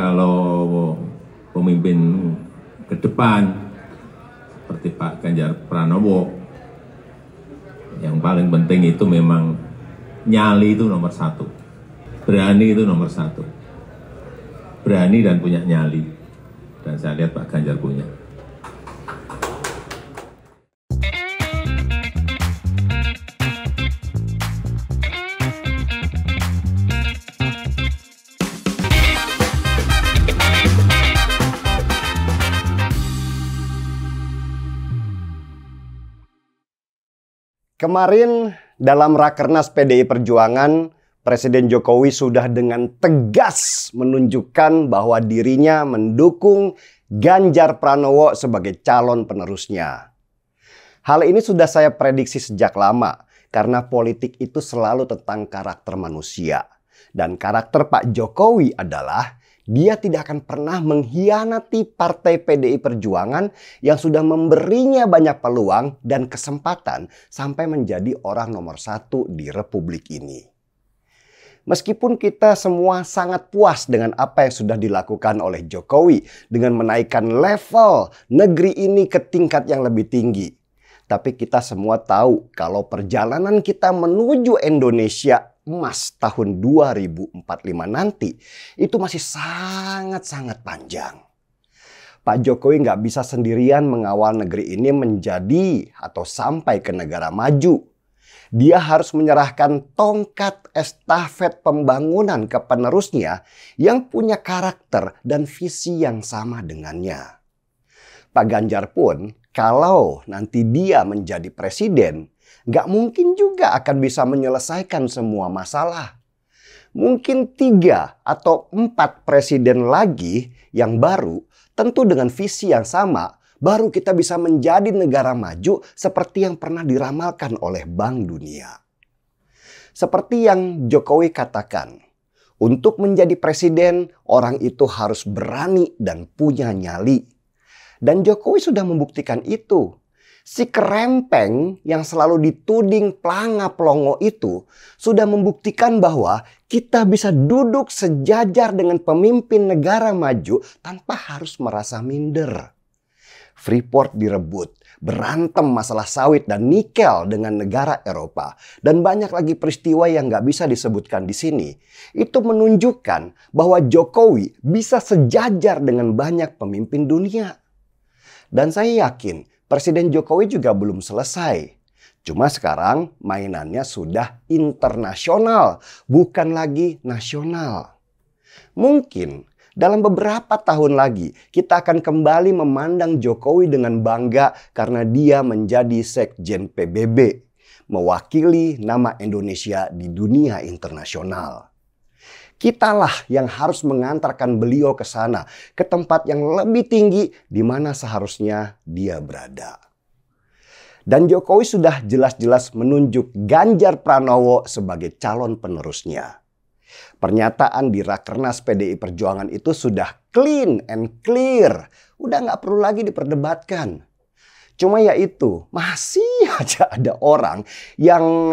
kalau pemimpin ke depan seperti Pak Ganjar Pranowo, yang paling penting itu memang nyali itu nomor satu, berani itu nomor satu, berani dan punya nyali, dan saya lihat Pak Ganjar punya. Kemarin dalam Rakernas PDI Perjuangan, Presiden Jokowi sudah dengan tegas menunjukkan bahwa dirinya mendukung Ganjar Pranowo sebagai calon penerusnya. Hal ini sudah saya prediksi sejak lama karena politik itu selalu tentang karakter manusia. Dan karakter Pak Jokowi adalah dia tidak akan pernah mengkhianati Partai PDI Perjuangan yang sudah memberinya banyak peluang dan kesempatan sampai menjadi orang nomor satu di Republik ini. Meskipun kita semua sangat puas dengan apa yang sudah dilakukan oleh Jokowi dengan menaikkan level negeri ini ke tingkat yang lebih tinggi. Tapi kita semua tahu kalau perjalanan kita menuju Indonesia Emas tahun 2045 nanti itu masih sangat-sangat panjang. Pak Jokowi nggak bisa sendirian mengawal negeri ini menjadi atau sampai ke negara maju. Dia harus menyerahkan tongkat estafet pembangunan ke penerusnya yang punya karakter dan visi yang sama dengannya. Pak Ganjar pun kalau nanti dia menjadi presiden, nggak mungkin juga akan bisa menyelesaikan semua masalah. Mungkin 3 atau 4 presiden lagi yang baru, tentu dengan visi yang sama, baru kita bisa menjadi negara maju seperti yang pernah diramalkan oleh Bank Dunia. Seperti yang Jokowi katakan, untuk menjadi presiden, orang itu harus berani dan punya nyali. Dan Jokowi sudah membuktikan itu. Si kerempeng yang selalu dituding pelanga-pelongo itu sudah membuktikan bahwa kita bisa duduk sejajar dengan pemimpin negara maju tanpa harus merasa minder. Freeport direbut, berantem masalah sawit dan nikel dengan negara Eropa, dan banyak lagi peristiwa yang nggak bisa disebutkan di sini. Itu menunjukkan bahwa Jokowi bisa sejajar dengan banyak pemimpin dunia. Dan saya yakin Presiden Jokowi juga belum selesai. Cuma sekarang mainannya sudah internasional, bukan lagi nasional. Mungkin dalam beberapa tahun lagi kita akan kembali memandang Jokowi dengan bangga karena dia menjadi Sekjen PBB, mewakili nama Indonesia di dunia internasional. Kitalah yang harus mengantarkan beliau ke sana, ke tempat yang lebih tinggi di mana seharusnya dia berada. Dan Jokowi sudah jelas-jelas menunjuk Ganjar Pranowo sebagai calon penerusnya. Pernyataan di Rakernas PDI Perjuangan itu sudah clean and clear. Udah nggak perlu lagi diperdebatkan. Cuma ya itu, masih aja ada orang yang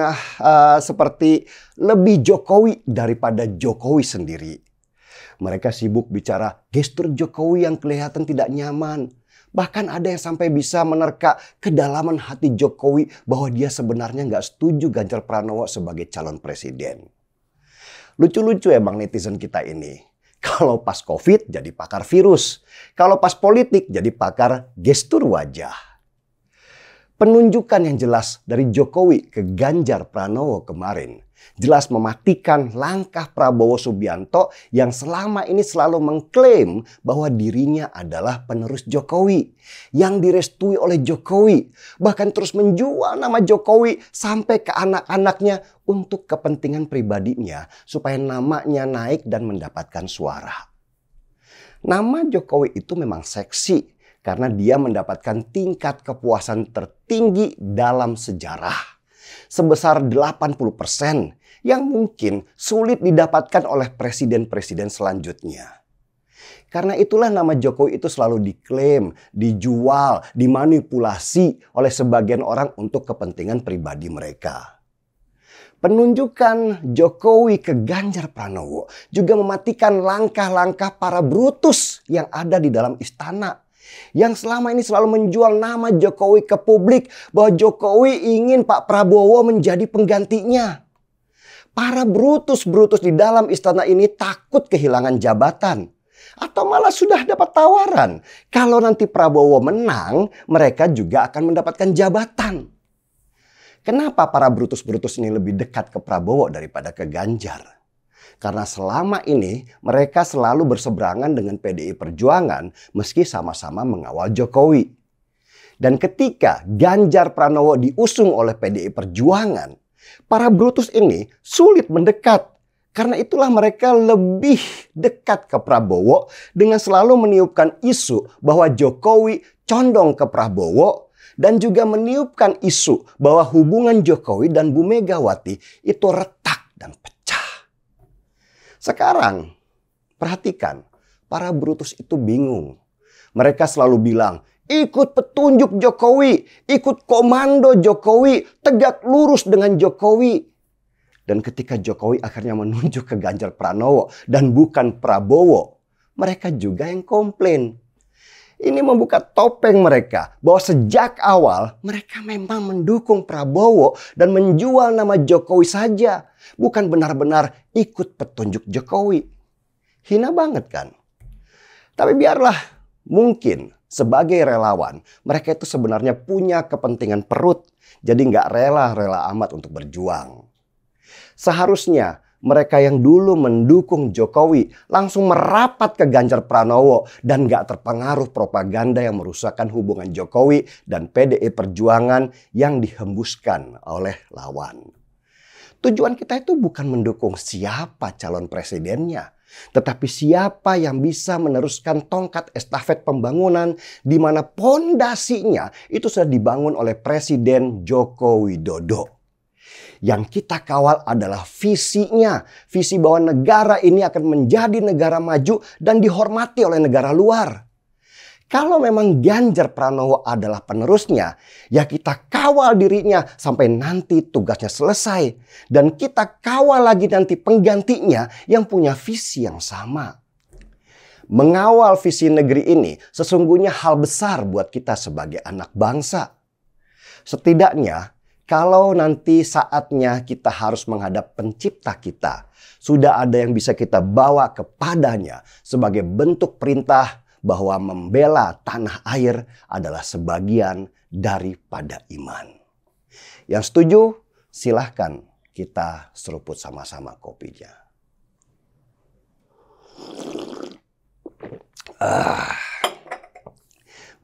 seperti lebih Jokowi daripada Jokowi sendiri. Mereka sibuk bicara gestur Jokowi yang kelihatan tidak nyaman. Bahkan ada yang sampai bisa menerka kedalaman hati Jokowi bahwa dia sebenarnya nggak setuju Ganjar Pranowo sebagai calon presiden. Lucu-lucu emang netizen kita ini. Kalau pas COVID jadi pakar virus. Kalau pas politik jadi pakar gestur wajah. Penunjukan yang jelas dari Jokowi ke Ganjar Pranowo kemarin jelas mematikan langkah Prabowo Subianto yang selama ini selalu mengklaim bahwa dirinya adalah penerus Jokowi yang direstui oleh Jokowi, bahkan terus menjual nama Jokowi sampai ke anak-anaknya untuk kepentingan pribadinya supaya namanya naik dan mendapatkan suara. Nama Jokowi itu memang seksi karena dia mendapatkan tingkat kepuasan tertinggi dalam sejarah. Sebesar 80% yang mungkin sulit didapatkan oleh presiden-presiden selanjutnya. Karena itulah nama Jokowi itu selalu diklaim, dijual, dimanipulasi oleh sebagian orang untuk kepentingan pribadi mereka. Penunjukan Jokowi ke Ganjar Pranowo juga mematikan langkah-langkah para brutus yang ada di dalam istana. Yang selama ini selalu menjual nama Jokowi ke publik bahwa Jokowi ingin Pak Prabowo menjadi penggantinya. Para brutus-brutus di dalam istana ini takut kehilangan jabatan. Atau malah sudah dapat tawaran. Kalau nanti Prabowo menang, mereka juga akan mendapatkan jabatan. Kenapa para brutus-brutus ini lebih dekat ke Prabowo daripada ke Ganjar? Karena selama ini mereka selalu berseberangan dengan PDI Perjuangan meski sama-sama mengawal Jokowi. Dan ketika Ganjar Pranowo diusung oleh PDI Perjuangan, para brutus ini sulit mendekat. Karena itulah mereka lebih dekat ke Prabowo dengan selalu meniupkan isu bahwa Jokowi condong ke Prabowo. Dan juga meniupkan isu bahwa hubungan Jokowi dan Bu Megawati itu retak dan pecah. Sekarang, perhatikan, para brutus itu bingung. Mereka selalu bilang, ikut petunjuk Jokowi, ikut komando Jokowi, tegak lurus dengan Jokowi. Dan ketika Jokowi akhirnya menunjuk ke Ganjar Pranowo dan bukan Prabowo, mereka juga yang komplain. Ini membuka topeng mereka bahwa sejak awal mereka memang mendukung Prabowo dan menjual nama Jokowi saja. Bukan benar-benar ikut petunjuk Jokowi. Hina banget kan? Tapi biarlah, mungkin sebagai relawan mereka itu sebenarnya punya kepentingan perut. Jadi nggak rela-rela amat untuk berjuang. Seharusnya mereka yang dulu mendukung Jokowi langsung merapat ke Ganjar Pranowo dan gak terpengaruh propaganda yang merusakkan hubungan Jokowi dan PDI Perjuangan yang dihembuskan oleh lawan. Tujuan kita itu bukan mendukung siapa calon presidennya, tetapi siapa yang bisa meneruskan tongkat estafet pembangunan di mana pondasinya itu sudah dibangun oleh Presiden Joko Widodo. Yang kita kawal adalah visinya. Visi bahwa negara ini akan menjadi negara maju dan dihormati oleh negara luar. Kalau memang Ganjar Pranowo adalah penerusnya, ya kita kawal dirinya sampai nanti tugasnya selesai. Dan kita kawal lagi nanti penggantinya yang punya visi yang sama. Mengawal visi negeri ini sesungguhnya hal besar buat kita sebagai anak bangsa. Setidaknya, kalau nanti saatnya kita harus menghadap pencipta kita, sudah ada yang bisa kita bawa kepadanya sebagai bentuk perintah bahwa membela tanah air adalah sebagian daripada iman. Yang setuju, silahkan kita seruput sama-sama kopinya.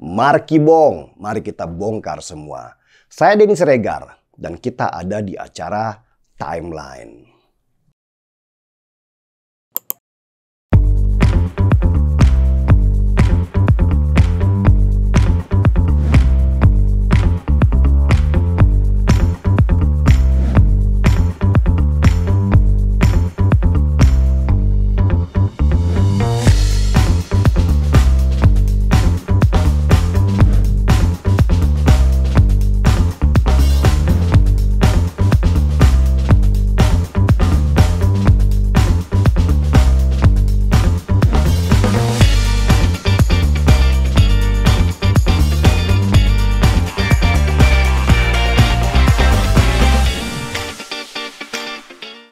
Markibong, mari kita bongkar semua. Saya Denny Siregar dan kita ada di acara Timeline.